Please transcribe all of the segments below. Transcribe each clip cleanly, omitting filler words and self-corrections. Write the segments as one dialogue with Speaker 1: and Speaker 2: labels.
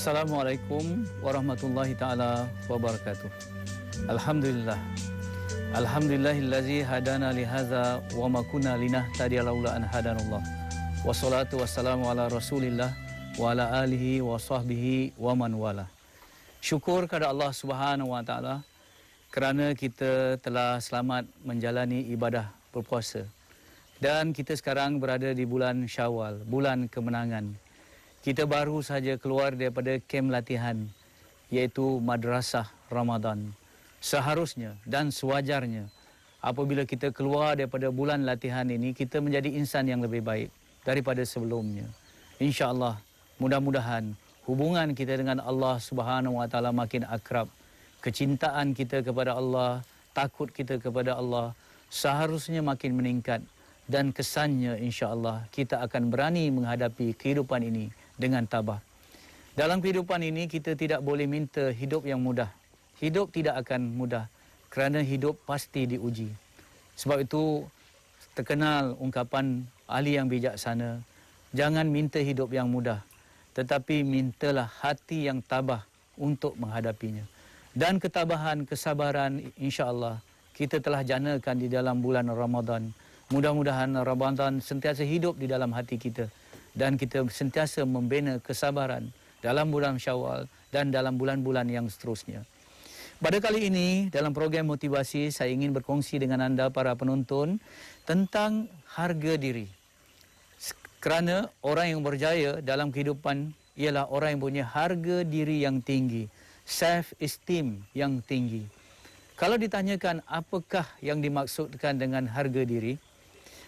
Speaker 1: Assalamualaikum warahmatullahi taala wabarakatuh. Alhamdulillah. Alhamdulillahillazi hadana li hadza wa ma kunna linahtadiya laula an hadanallah. Wassalatu wassalamu ala Rasulillah wa ala alihi wa sahbihi wa man wala. Syukur kepada Allah Subhanahu wa taala kerana kita telah selamat menjalani ibadah berpuasa. Dan kita sekarang berada di bulan Syawal, bulan kemenangan. Kita baru saja keluar daripada kem latihan, iaitu Madrasah Ramadan. Seharusnya dan sewajarnya apabila kita keluar daripada bulan latihan ini, kita menjadi insan yang lebih baik daripada sebelumnya. InsyaAllah, mudah-mudahan hubungan kita dengan Allah Subhanahu wa taala makin akrab. Kecintaan kita kepada Allah, takut kita kepada Allah seharusnya makin meningkat. Dan kesannya insya-Allah kita akan berani menghadapi kehidupan ini dengan tabah. Dalam kehidupan ini kita tidak boleh minta hidup yang mudah. Hidup tidak akan mudah kerana hidup pasti diuji. Sebab itu terkenal ungkapan ahli yang bijaksana, jangan minta hidup yang mudah, tetapi mintalah hati yang tabah untuk menghadapinya. Dan ketabahan, kesabaran insya-Allah kita telah janakan di dalam bulan Ramadan. Mudah-mudahan Ramadan sentiasa hidup di dalam hati kita dan kita sentiasa membina kesabaran dalam bulan Syawal dan dalam bulan-bulan yang seterusnya. Pada kali ini dalam program motivasi saya ingin berkongsi dengan anda para penonton tentang harga diri. Kerana orang yang berjaya dalam kehidupan ialah orang yang punya harga diri yang tinggi, self esteem yang tinggi. Kalau ditanyakan apakah yang dimaksudkan dengan harga diri?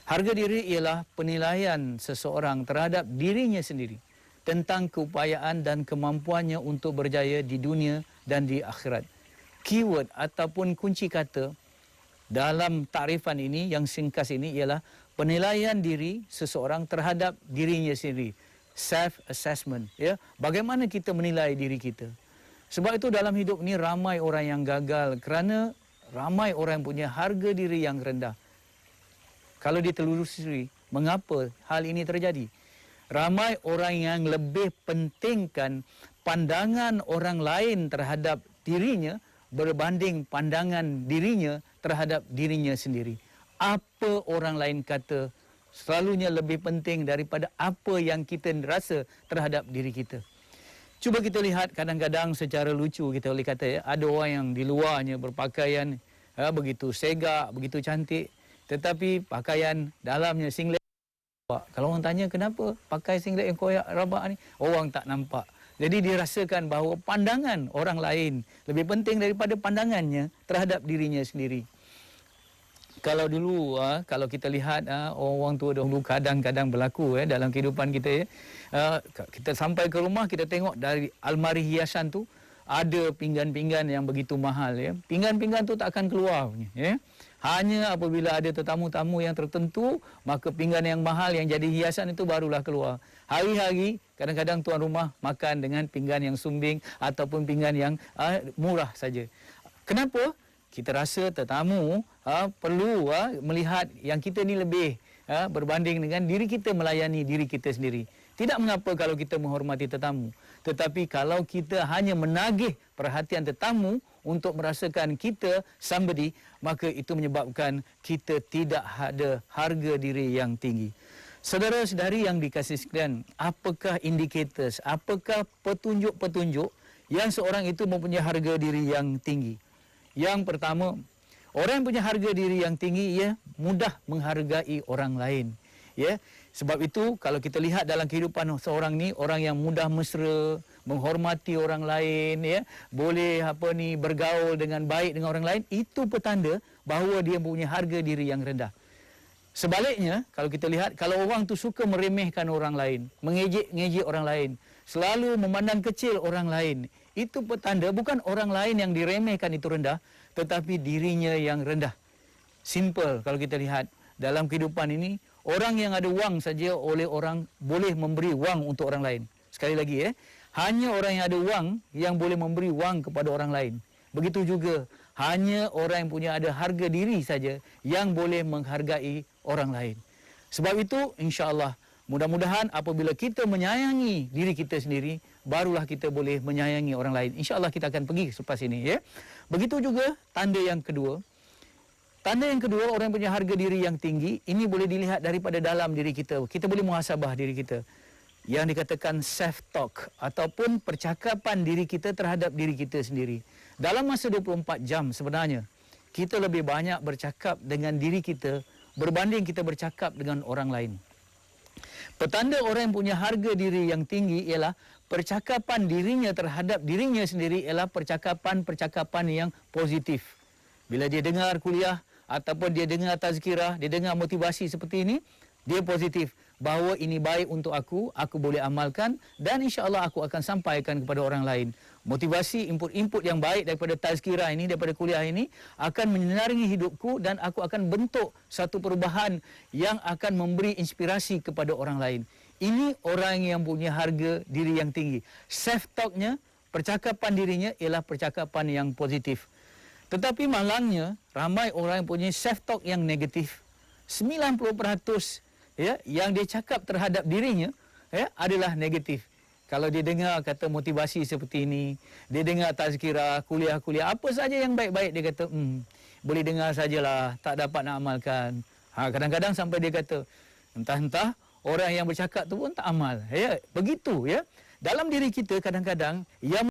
Speaker 1: Harga diri ialah penilaian seseorang terhadap dirinya sendiri tentang keupayaan dan kemampuannya untuk berjaya di dunia dan di akhirat. Keyword ataupun kunci kata dalam takrifan ini yang singkas ini ialah penilaian diri seseorang terhadap dirinya sendiri. Self assessment, ya. Bagaimana kita menilai diri kita? Sebab itu dalam hidup ini ramai orang yang gagal kerana ramai orang yang punya harga diri yang rendah. Kalau ditelusuri, mengapa hal ini terjadi? Ramai orang yang lebih pentingkan pandangan orang lain terhadap dirinya berbanding pandangan dirinya terhadap dirinya sendiri. Apa orang lain kata selalunya lebih penting daripada apa yang kita rasa terhadap diri kita. Cuba kita lihat kadang-kadang secara lucu kita boleh kata, ya, ada orang yang di luarnya berpakaian begitu segak, begitu cantik. Tetapi pakaian dalamnya singlet. Kalau orang tanya kenapa pakai singlet yang koyak rabak ni, orang tak nampak. Jadi dirasakan bahawa pandangan orang lain lebih penting daripada pandangannya terhadap dirinya sendiri. Kalau dulu, kalau kita lihat orang tua dahulu kadang-kadang berlaku dalam kehidupan kita. Kita sampai ke rumah, kita tengok dari almari hiasan tu ada pinggan-pinggan yang begitu mahal. Ya. Pinggan-pinggan tu tak akan keluar. Ya. Hanya apabila ada tetamu-tamu yang tertentu, maka pinggan yang mahal yang jadi hiasan itu barulah keluar. Hari-hari, kadang-kadang tuan rumah makan dengan pinggan yang sumbing ataupun pinggan yang murah saja. Kenapa? Kita rasa tetamu perlu melihat yang kita ni lebih berbanding dengan diri kita melayani diri kita sendiri. Tidak mengapa kalau kita menghormati tetamu. Tetapi kalau kita hanya menagih perhatian tetamu untuk merasakan kita somebody, maka itu menyebabkan kita tidak ada harga diri yang tinggi. Saudara-saudari yang dikasihi sekalian, apakah indicators, apakah petunjuk-petunjuk yang seorang itu mempunyai harga diri yang tinggi? Yang pertama, orang yang punya harga diri yang tinggi, ia mudah menghargai orang lain. Ya, sebab itu kalau kita lihat dalam kehidupan seorang ni, orang yang mudah mesra, menghormati orang lain, ya, boleh bergaul dengan baik dengan orang lain, itu petanda bahawa dia punya harga diri yang rendah. Sebaliknya, kalau kita lihat, kalau orang tu suka meremehkan orang lain, mengejek-ngejek orang lain, selalu memandang kecil orang lain, itu petanda bukan orang lain yang diremehkan itu rendah, tetapi dirinya yang rendah. Simple kalau kita lihat dalam kehidupan ini, orang yang ada wang saja oleh orang boleh memberi wang untuk orang lain. Sekali lagi, hanya orang yang ada wang yang boleh memberi wang kepada orang lain. Begitu juga, hanya orang yang punya ada harga diri saja yang boleh menghargai orang lain. Sebab itu, insya-Allah, mudah-mudahan apabila kita menyayangi diri kita sendiri, barulah kita boleh menyayangi orang lain. InsyaAllah kita akan pergi selepas ini. Ya. Begitu juga tanda yang kedua. Tanda yang kedua, orang punya harga diri yang tinggi, ini boleh dilihat daripada dalam diri kita. Kita boleh muhasabah diri kita. Yang dikatakan self-talk ataupun percakapan diri kita terhadap diri kita sendiri. Dalam masa 24 jam sebenarnya, kita lebih banyak bercakap dengan diri kita berbanding kita bercakap dengan orang lain. Petanda orang yang punya harga diri yang tinggi ialah percakapan dirinya terhadap dirinya sendiri ialah percakapan-percakapan yang positif. Bila dia dengar kuliah ataupun dia dengar tazkirah, dia dengar motivasi seperti ini, dia positif bahawa ini baik untuk aku boleh amalkan dan insya-Allah aku akan sampaikan kepada orang lain. Motivasi, input-input yang baik daripada tazkirah ini, daripada kuliah ini akan menyinaringi hidupku dan aku akan bentuk satu perubahan yang akan memberi inspirasi kepada orang lain. Ini orang yang punya harga diri yang tinggi. Self-talknya, percakapan dirinya ialah percakapan yang positif. Tetapi malangnya, ramai orang yang punya self-talk yang negatif. 90% ya, yang dia cakap terhadap dirinya ya, adalah negatif. Kalau dia dengar kata motivasi seperti ini, dia dengar tazkirah, kuliah-kuliah, apa saja yang baik-baik, dia kata, boleh dengar sajalah, tak dapat nak amalkan. Kadang-kadang sampai dia kata, entah-entah orang yang bercakap tu pun tak amal. Ya, begitu ya. Dalam diri kita kadang-kadang, yang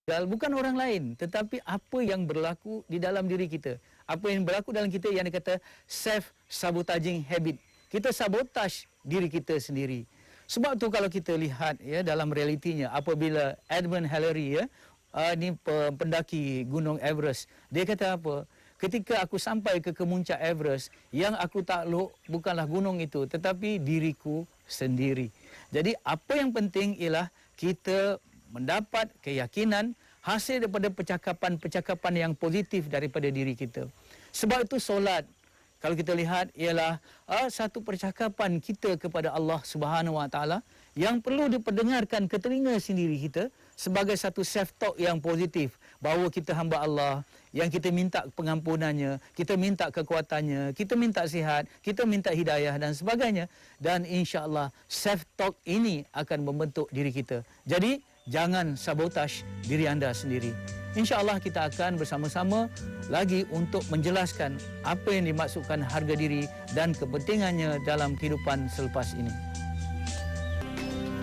Speaker 1: bukan orang lain, tetapi apa yang berlaku di dalam diri kita. Apa yang berlaku dalam kita yang dikata self-sabotaging habit. Kita sabotaj diri kita sendiri. Sebab tu kalau kita lihat ya dalam realitinya, apabila Edmund Hillary ya, ni pendaki Gunung Everest, dia kata apa? Ketika aku sampai ke kemuncak Everest, yang aku takluk bukanlah gunung itu, tetapi diriku sendiri. Jadi apa yang penting ialah kita mendapat keyakinan hasil daripada percakapan-percakapan yang positif daripada diri kita. Sebab itu solat, kalau kita lihat, ialah satu percakapan kita kepada Allah Subhanahu Wa Taala yang perlu diperdengarkan ke telinga sendiri kita sebagai satu self-talk yang positif. Bahawa kita hamba Allah, yang kita minta pengampunannya, kita minta kekuatannya, kita minta sihat, kita minta hidayah dan sebagainya. Dan insya-Allah self-talk ini akan membentuk diri kita. Jadi, jangan sabotaj diri anda sendiri. InsyaAllah kita akan bersama-sama lagi untuk menjelaskan apa yang dimaksudkan harga diri dan kepentingannya dalam kehidupan selepas ini.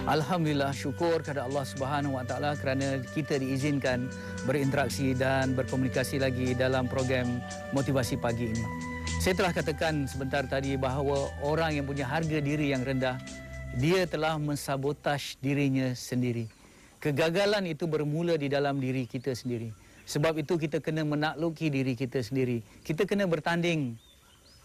Speaker 1: Alhamdulillah, syukur kepada Allah Subhanahu Wa Taala kerana kita diizinkan berinteraksi dan berkomunikasi lagi dalam program Motivasi Pagi ini. Saya telah katakan sebentar tadi bahawa orang yang punya harga diri yang rendah, dia telah mensabotaj dirinya sendiri. Kegagalan itu bermula di dalam diri kita sendiri. Sebab itu kita kena menakluki diri kita sendiri. Kita kena bertanding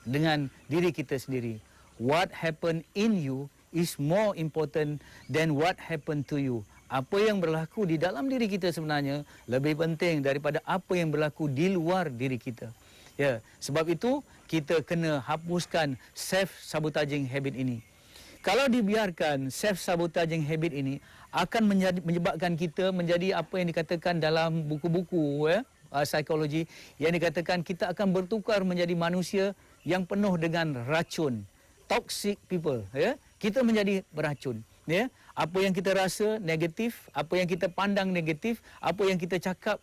Speaker 1: dengan diri kita sendiri. What happened in you is more important than what happened to you. Apa yang berlaku di dalam diri kita sebenarnya lebih penting daripada apa yang berlaku di luar diri kita. Ya, sebab itu kita kena hapuskan self-sabotaging habit ini. Kalau dibiarkan self-sabotaging habit ini akan menyebabkan kita menjadi apa yang dikatakan dalam buku-buku psikologi yang dikatakan kita akan bertukar menjadi manusia yang penuh dengan racun, toxic people ya. Kita menjadi beracun ya. Apa yang kita rasa negatif, apa yang kita pandang negatif, apa yang kita cakap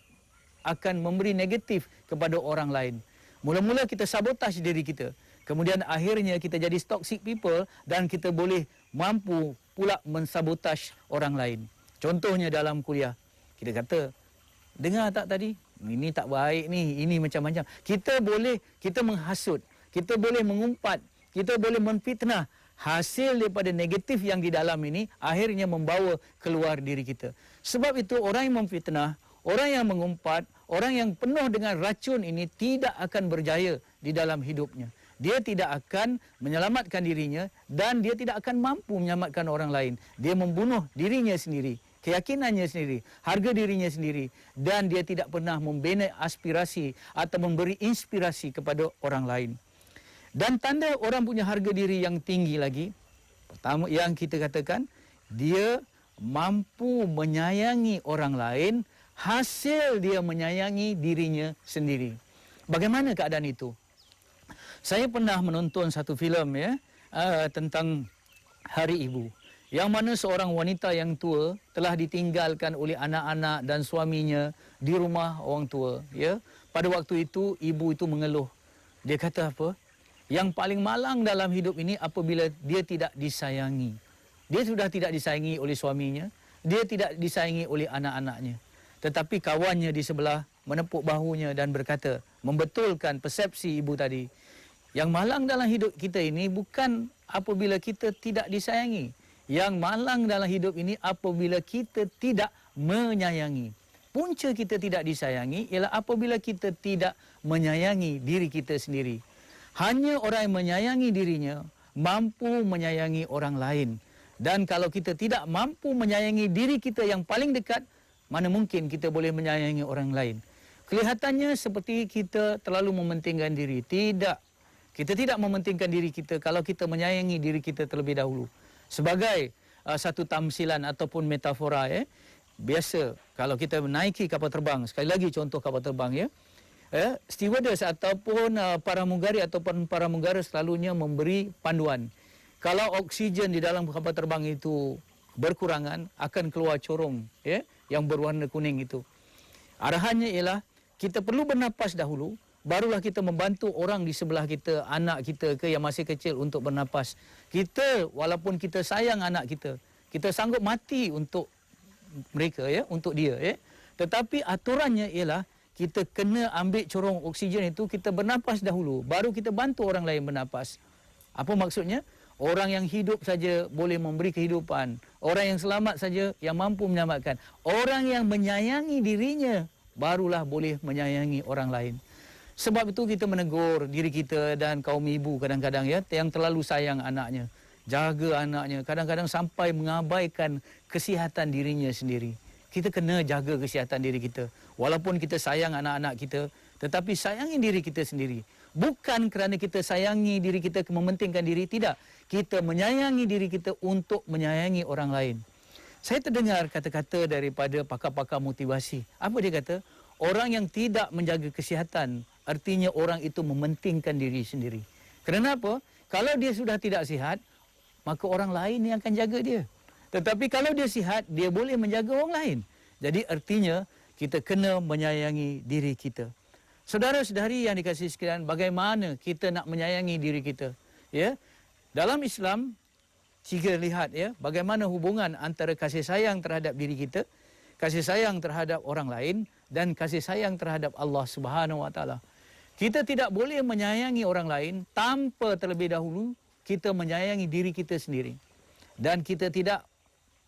Speaker 1: akan memberi negatif kepada orang lain. Mula-mula kita sabotaj diri kita. Kemudian akhirnya kita jadi toxic people dan kita boleh mampu pula mensabotaj orang lain. Contohnya dalam kuliah. Kita kata, dengar tak tadi? Ini tak baik ni, ini macam-macam. Kita menghasut, kita boleh mengumpat, kita boleh menfitnah. Hasil daripada negatif yang di dalam ini akhirnya membawa keluar diri kita. Sebab itu orang yang memfitnah, orang yang mengumpat, orang yang penuh dengan racun ini tidak akan berjaya di dalam hidupnya. Dia tidak akan menyelamatkan dirinya dan dia tidak akan mampu menyelamatkan orang lain. Dia membunuh dirinya sendiri, keyakinannya sendiri, harga dirinya sendiri dan dia tidak pernah membina aspirasi atau memberi inspirasi kepada orang lain. Dan tanda orang punya harga diri yang tinggi lagi, pertama yang kita katakan, dia mampu menyayangi orang lain hasil dia menyayangi dirinya sendiri. Bagaimana keadaan itu? Saya pernah menonton satu filem ya tentang Hari Ibu. yang mana seorang wanita yang tua telah ditinggalkan oleh anak-anak dan suaminya di rumah orang tua, ya. Pada waktu itu ibu itu mengeluh. Dia kata apa? Yang paling malang dalam hidup ini apabila dia tidak disayangi. Dia sudah tidak disayangi oleh suaminya, dia tidak disayangi oleh anak-anaknya. Tetapi kawannya di sebelah menepuk bahunya dan berkata, membetulkan persepsi ibu tadi. Yang malang dalam hidup kita ini bukan apabila kita tidak disayangi. Yang malang dalam hidup ini apabila kita tidak menyayangi. Punca kita tidak disayangi ialah apabila kita tidak menyayangi diri kita sendiri. Hanya orang yang menyayangi dirinya mampu menyayangi orang lain. Dan kalau kita tidak mampu menyayangi diri kita yang paling dekat, mana mungkin kita boleh menyayangi orang lain. Kelihatannya seperti kita terlalu mementingkan diri. Tidak. Kita tidak mementingkan diri kita kalau kita menyayangi diri kita terlebih dahulu. Sebagai satu tamsilan ataupun metafora, biasa kalau kita menaiki kapal terbang, sekali lagi contoh kapal terbang, stewardess ataupun pramugari ataupun pramugara selalunya memberi panduan. Kalau oksigen di dalam kapal terbang itu berkurangan, akan keluar corong yang berwarna kuning itu. Arahannya ialah kita perlu bernapas dahulu, barulah kita membantu orang di sebelah kita, anak kita ke yang masih kecil untuk bernapas. Kita, walaupun kita sayang anak kita, kita sanggup mati untuk mereka, untuk dia. Tetapi aturannya ialah kita kena ambil corong oksigen itu, kita bernapas dahulu, baru kita bantu orang lain bernapas. Apa maksudnya? Orang yang hidup saja boleh memberi kehidupan. Orang yang selamat saja yang mampu menyelamatkan. Orang yang menyayangi dirinya, barulah boleh menyayangi orang lain. Sebab itu kita menegur diri kita dan kaum ibu kadang-kadang yang terlalu sayang anaknya. Jaga anaknya. Kadang-kadang sampai mengabaikan kesihatan dirinya sendiri. Kita kena jaga kesihatan diri kita. Walaupun kita sayang anak-anak kita, tetapi sayangi diri kita sendiri. Bukan kerana kita sayangi diri kita mementingkan diri, tidak. Kita menyayangi diri kita untuk menyayangi orang lain. Saya terdengar kata-kata daripada pakar-pakar motivasi. Apa dia kata? Orang yang tidak menjaga kesihatan, artinya orang itu mementingkan diri sendiri. Kenapa? Kalau dia sudah tidak sihat, maka orang lain yang akan jaga dia. Tetapi kalau dia sihat, dia boleh menjaga orang lain. Jadi artinya kita kena menyayangi diri kita. Saudara-saudari yang dikasihi sekalian, bagaimana kita nak menyayangi diri kita? Dalam Islam, jika lihat bagaimana hubungan antara kasih sayang terhadap diri kita, kasih sayang terhadap orang lain, dan kasih sayang terhadap Allah Subhanahu Wa Taala. Kita tidak boleh menyayangi orang lain tanpa terlebih dahulu kita menyayangi diri kita sendiri. Dan kita tidak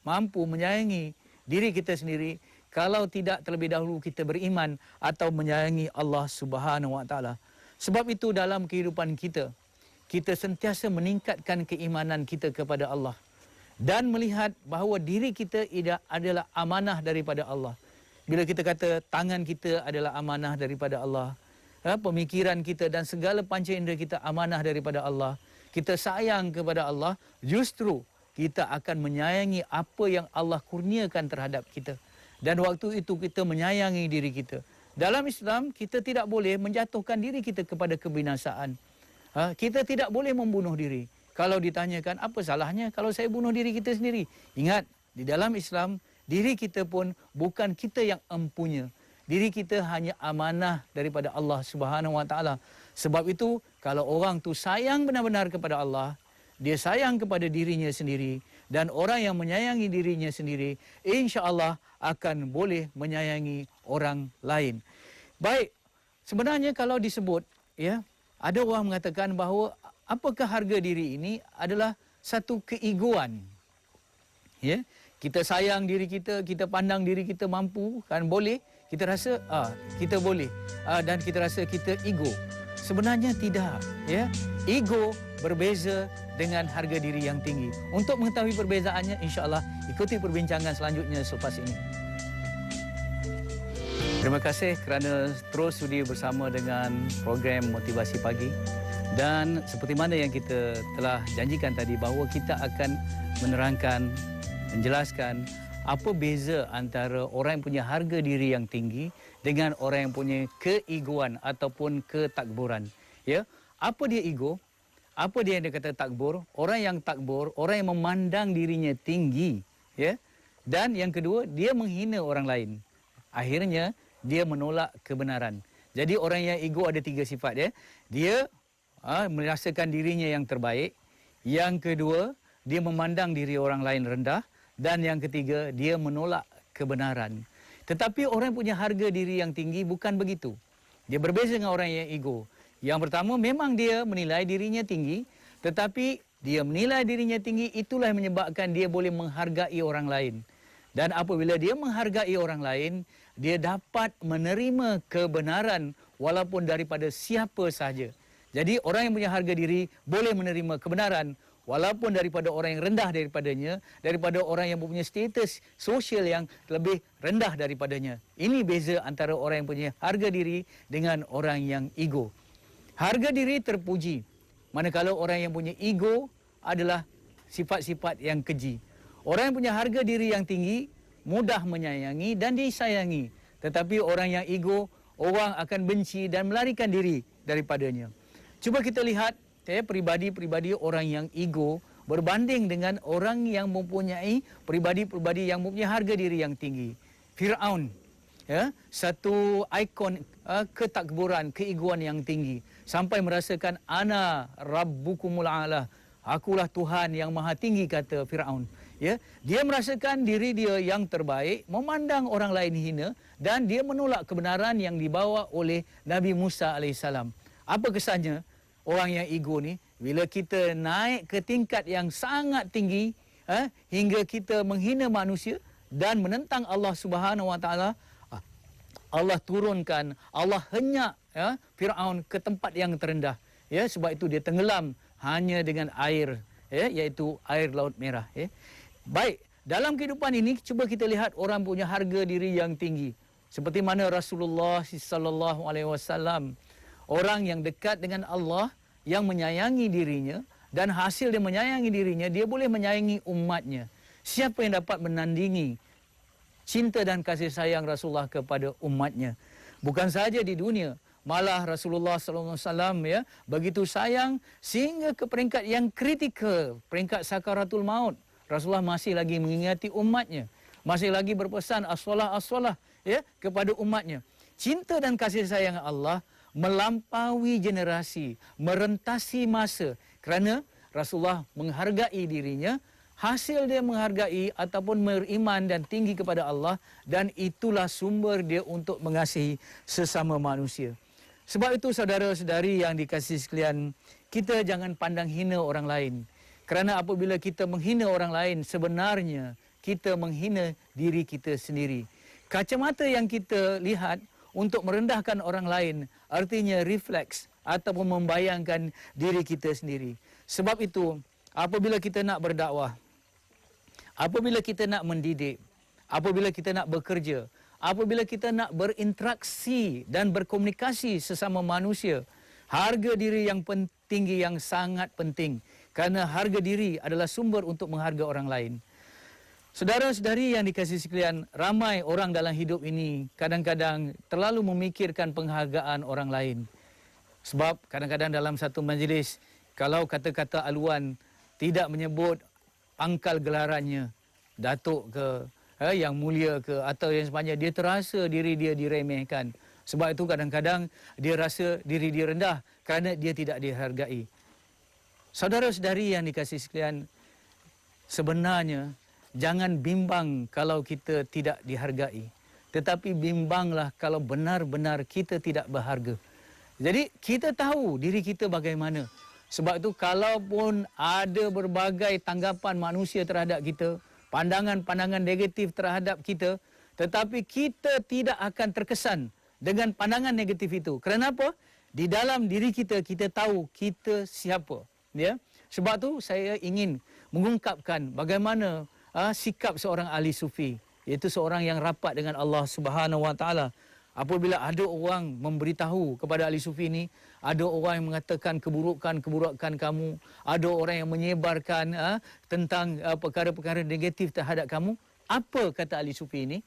Speaker 1: mampu menyayangi diri kita sendiri kalau tidak terlebih dahulu kita beriman atau menyayangi Allah Subhanahu Wa Taala. Sebab itu dalam kehidupan kita, kita sentiasa meningkatkan keimanan kita kepada Allah dan melihat bahawa diri kita adalah amanah daripada Allah. Bila kita kata tangan kita adalah amanah daripada Allah, pemikiran kita dan segala panca indera kita amanah daripada Allah, kita sayang kepada Allah, justru kita akan menyayangi apa yang Allah kurniakan terhadap kita. Dan waktu itu kita menyayangi diri kita. Dalam Islam, kita tidak boleh menjatuhkan diri kita kepada kebinasaan. Kita tidak boleh membunuh diri. Kalau ditanyakan, apa salahnya kalau saya bunuh diri kita sendiri? Ingat, di dalam Islam, diri kita pun bukan kita yang empunya. Diri kita hanya amanah daripada Allah Subhanahu Wa Taala. Sebab itu, kalau orang tu sayang benar-benar kepada Allah, dia sayang kepada dirinya sendiri, dan orang yang menyayangi dirinya sendiri, insya-Allah akan boleh menyayangi orang lain. Baik, sebenarnya kalau disebut, ada orang mengatakan bahawa apakah harga diri ini adalah satu keegoan. Kita sayang diri kita, kita pandang diri kita mampu, kan boleh, kita rasa kita boleh, dan kita rasa kita ego. Sebenarnya tidak, Ego berbeza dengan harga diri yang tinggi. Untuk mengetahui perbezaannya, insya-Allah ikuti perbincangan selanjutnya selepas ini. Terima kasih kerana terus sudi bersama dengan program Motivasi Pagi. Dan seperti mana yang kita telah janjikan tadi, bahawa kita akan menerangkan, menjelaskan apa beza antara orang yang punya harga diri yang tinggi dengan orang yang punya keegoan ataupun ketakburan. Apa dia ego? Apa dia yang dia kata takbur? Orang yang takbur, orang yang memandang dirinya tinggi, ya. Dan yang kedua, dia menghina orang lain. Akhirnya dia menolak kebenaran. Jadi orang yang ego ada 3 sifat, ya. Dia merasakan dirinya yang terbaik. Yang kedua, dia memandang diri orang lain rendah. Dan yang ketiga, dia menolak kebenaran. Tetapi orang yang punya harga diri yang tinggi bukan begitu. Dia berbeza dengan orang yang ego. Yang pertama, memang dia menilai dirinya tinggi, tetapi dia menilai dirinya tinggi, itulah yang menyebabkan dia boleh menghargai orang lain. Dan apabila dia menghargai orang lain, dia dapat menerima kebenaran walaupun daripada siapa sahaja. Jadi orang yang punya harga diri boleh menerima kebenaran walaupun daripada orang yang rendah daripadanya, daripada orang yang mempunyai status sosial yang lebih rendah daripadanya. Ini beza antara orang yang punya harga diri dengan orang yang ego. Harga diri terpuji, manakala orang yang punya ego adalah sifat-sifat yang keji. Orang yang punya harga diri yang tinggi, mudah menyayangi dan disayangi. Tetapi orang yang ego, orang akan benci dan melarikan diri daripadanya. Cuba kita lihat peribadi-peribadi orang yang ego berbanding dengan orang yang mempunyai peribadi-peribadi yang mempunyai harga diri yang tinggi. Firaun, ya, satu ikon ketakburan, keegoan yang tinggi. Sampai merasakan ana rabbukumul a'la. Akulah Tuhan yang maha tinggi, kata Firaun. Ya, dia merasakan diri dia yang terbaik, memandang orang lain hina dan dia menolak kebenaran yang dibawa oleh Nabi Musa alaihissalam. Apa kesannya orang yang ego ni? Bila kita naik ke tingkat yang sangat tinggi, hingga kita menghina manusia dan menentang Allah Subhanahu Wa Taala, Allah turunkan, Allah henyak Firaun ke tempat yang terendah. Ya, sebab itu dia tenggelam hanya dengan air, iaitu air Laut Merah. Baik, dalam kehidupan ini cuba kita lihat orang punya harga diri yang tinggi. Seperti mana Rasulullah sallallahu alaihi wasallam, orang yang dekat dengan Allah, yang menyayangi dirinya, dan hasil dia menyayangi dirinya, dia boleh menyayangi umatnya. Siapa yang dapat menandingi cinta dan kasih sayang Rasulullah kepada umatnya? Bukan sahaja di dunia, malah Rasulullah SAW begitu sayang sehingga ke peringkat yang kritikal, peringkat sakaratul maut. Rasulullah masih lagi mengingati umatnya, masih lagi berpesan as-salah as-salah kepada umatnya. Cinta dan kasih sayang Allah melampaui generasi, merentasi masa, kerana Rasulullah menghargai dirinya. Hasil dia menghargai ataupun beriman dan tinggi kepada Allah, dan itulah sumber dia untuk mengasihi sesama manusia. Sebab itu saudara-saudari yang dikasihi sekalian, kita jangan pandang hina orang lain. Kerana apabila kita menghina orang lain, sebenarnya kita menghina diri kita sendiri. Kacamata yang kita lihat untuk merendahkan orang lain artinya refleks ataupun membayangkan diri kita sendiri. Sebab itu, apabila kita nak berdakwah, apabila kita nak mendidik, apabila kita nak bekerja, apabila kita nak berinteraksi dan berkomunikasi sesama manusia, harga diri yang tinggi, yang sangat penting. Kerana harga diri adalah sumber untuk menghargai orang lain. Saudara-saudari yang dikasihi sekalian, ramai orang dalam hidup ini kadang-kadang terlalu memikirkan penghargaan orang lain. Sebab kadang-kadang dalam satu majlis, kalau kata-kata aluan tidak menyebut pangkal gelarannya, datuk ke, yang mulia ke, atau yang sebagainya, dia terasa diri dia diremehkan. Sebab itu kadang-kadang dia rasa diri dia rendah kerana dia tidak dihargai. Saudara-saudari yang dikasihi sekalian, sebenarnya jangan bimbang kalau kita tidak dihargai. Tetapi bimbanglah kalau benar-benar kita tidak berharga. Jadi kita tahu diri kita bagaimana. Sebab itu kalaupun ada berbagai tanggapan manusia terhadap kita, pandangan-pandangan negatif terhadap kita, tetapi kita tidak akan terkesan dengan pandangan negatif itu. Kerana apa? Di dalam diri kita, kita tahu kita siapa. Ya? Sebab tu saya ingin mengungkapkan bagaimana sikap seorang ahli sufi, iaitu seorang yang rapat dengan Allah Subhanahu Wa Taala. Apabila ada orang memberitahu kepada ahli sufi ini, ada orang yang mengatakan keburukan-keburukan kamu, ada orang yang menyebarkan tentang perkara-perkara negatif terhadap kamu, apa kata ahli sufi ini?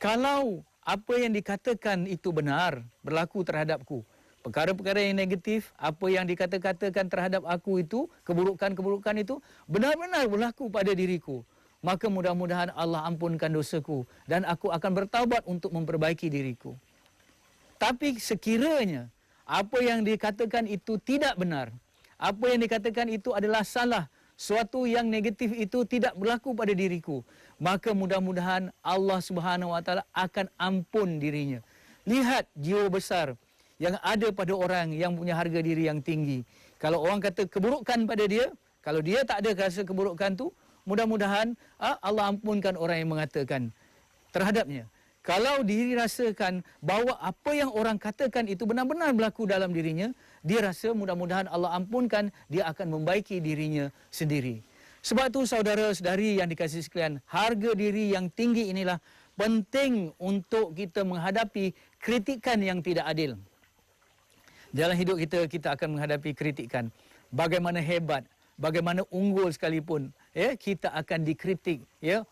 Speaker 1: Kalau apa yang dikatakan itu benar, berlaku terhadapku, perkara-perkara yang negatif, apa yang dikatakan terhadap aku itu, keburukan-keburukan itu benar-benar berlaku pada diriku, maka mudah-mudahan Allah ampunkan dosaku dan aku akan bertaubat untuk memperbaiki diriku. Tapi sekiranya apa yang dikatakan itu tidak benar, apa yang dikatakan itu adalah salah, suatu yang negatif itu tidak berlaku pada diriku, maka mudah-mudahan Allah Subhanahu Wa Taala akan ampun dirinya. Lihat jiwa besar yang ada pada orang yang punya harga diri yang tinggi. Kalau orang kata keburukan pada dia, kalau dia tak ada rasa keburukan tu, mudah-mudahan Allah ampunkan orang yang mengatakan terhadapnya. Kalau diri rasakan bahawa apa yang orang katakan itu benar-benar berlaku dalam dirinya, dia rasa mudah-mudahan Allah ampunkan, dia akan membaiki dirinya sendiri. Sebab itu saudara-saudari yang dikasihi sekalian, harga diri yang tinggi inilah penting untuk kita menghadapi kritikan yang tidak adil. Dalam hidup kita akan menghadapi kritikan. Bagaimana hebat, bagaimana unggul sekalipun, kita akan dikritik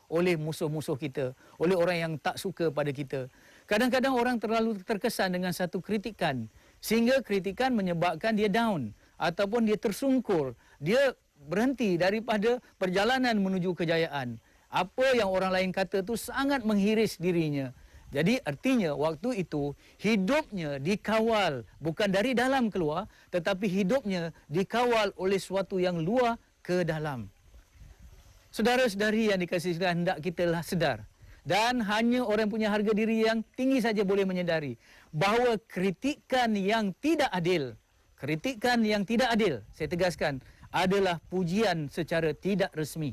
Speaker 1: oleh musuh-musuh kita, oleh orang yang tak suka pada kita. Kadang-kadang orang terlalu terkesan dengan satu kritikan, sehingga kritikan menyebabkan dia down ataupun dia tersungkur, dia berhenti daripada perjalanan menuju kejayaan. Apa yang orang lain kata tu sangat menghiris dirinya. Jadi artinya waktu itu hidupnya dikawal bukan dari dalam keluar, tetapi hidupnya dikawal oleh sesuatu yang luar ke dalam. Saudara-saudari yang dikasihi sekalian, hendak kita lah sedar, dan hanya orang punya harga diri yang tinggi saja boleh menyedari bahawa kritikan yang tidak adil, saya tegaskan, adalah pujian secara tidak resmi.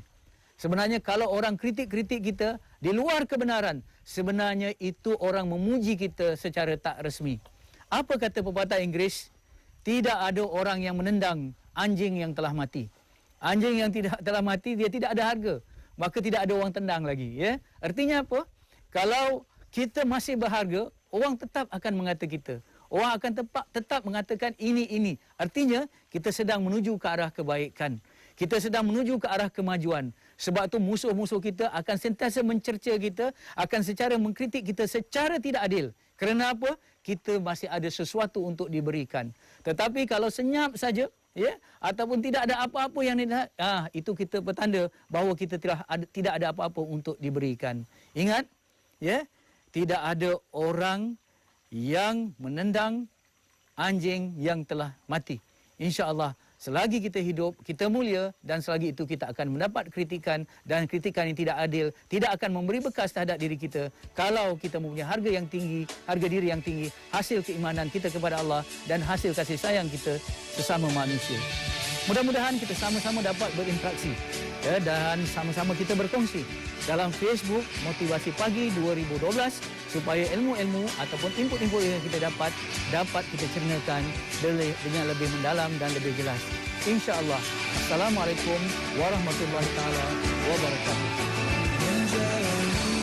Speaker 1: Sebenarnya kalau orang kritik-kritik kita di luar kebenaran, sebenarnya itu orang memuji kita secara tak resmi. Apa kata pepatah Inggeris? Tidak ada orang yang menendang anjing yang telah mati. Anjing yang telah mati, dia tidak ada harga. Maka tidak ada orang tendang lagi. Artinya apa? Kalau kita masih berharga, orang tetap akan mengata kita. Orang akan tetap mengatakan ini. Artinya kita sedang menuju ke arah kebaikan. Kita sedang menuju ke arah kemajuan. Sebab itu musuh-musuh kita akan sentiasa mencerca kita, akan secara mengkritik kita secara tidak adil. Kerana apa? Kita masih ada sesuatu untuk diberikan. Tetapi kalau senyap saja, ataupun tidak ada apa-apa yang itu kita bertanda bahawa kita tidak ada apa-apa untuk diberikan. Ingat, tidak ada orang yang menendang anjing yang telah mati. InsyaAllah, selagi kita hidup, kita mulia, dan selagi itu kita akan mendapat kritikan, dan kritikan yang tidak adil tidak akan memberi bekas terhadap diri kita kalau kita mempunyai harga yang tinggi, harga diri yang tinggi, hasil keimanan kita kepada Allah dan hasil kasih sayang kita sesama manusia. Mudah-mudahan kita sama-sama dapat berinteraksi dan sama-sama kita berkongsi dalam Facebook Motivasi Pagi 2012 supaya ilmu-ilmu ataupun input-input yang kita dapat kita cernakan dengan lebih mendalam dan lebih jelas. InsyaAllah. Assalamualaikum warahmatullahi taala wabarakatuh.